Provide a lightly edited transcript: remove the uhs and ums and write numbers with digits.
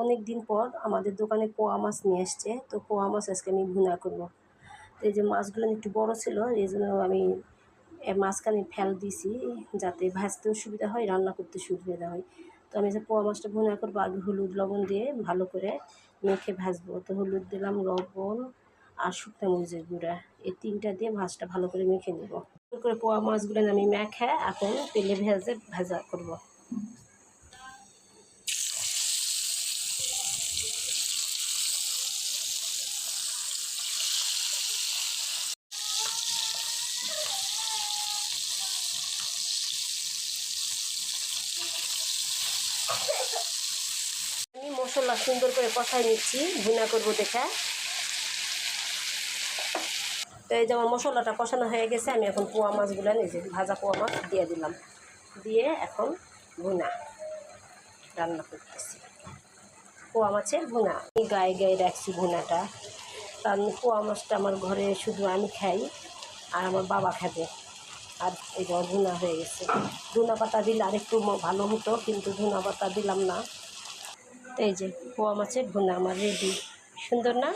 অনেক দিন পর আমাদের দোকানে পোয়া মাছ নিয়ে এসছে, তো পোয়া মাছ আজকে আমি ভুনা করবো। তো এই যে মাছগুলো একটু বড় ছিল, এই জন্য আমি মাঝখানে ফেল দিছি যাতে ভাজতেও সুবিধা হয়, রান্না করতে সুবিধা হয়। তো আমি যে পোয়া মাছটা ভুনা করবো, আগে হলুদ লবণ দিয়ে ভালো করে মেখে ভাজবো। তো হলুদ দিলাম, লবণ আর শুকনো মরিচের গুঁড়া, এই তিনটা দিয়ে মাছটা ভালো করে মেখে নেব। করে পোয়া মাছগুলো আমি মেখে এখন তেলে ভাজা করবো। আমি মশলা সুন্দর করে কষাই নিচ্ছি, ভুনা করবো দেখা। তো এই যে আমার মশলাটা কষানো হয়ে গেছে, আমি এখন পোয়া মাছগুলো নিজে ভাজা পোয়া মাছ দিয়ে দিলাম, দিয়ে এখন ভুনা রান্না করতেছি। পোয়া মাছের ভুনা আমি গায়ে গায়ে রাখছি ভুনাটা, কারণ পোয়া মাছটা আমার ঘরে শুধু আমি খাই আর আমার বাবা খাবে। আর এই যে ভুনা হয়ে গেছে, ধনা পাতা দিলে আরেকটু ভালো হতো, কিন্তু ধনা পাতা দিলাম না। তো এই যে পোয়া মাছের ভুনা আমার রেডি। সুন্দর না?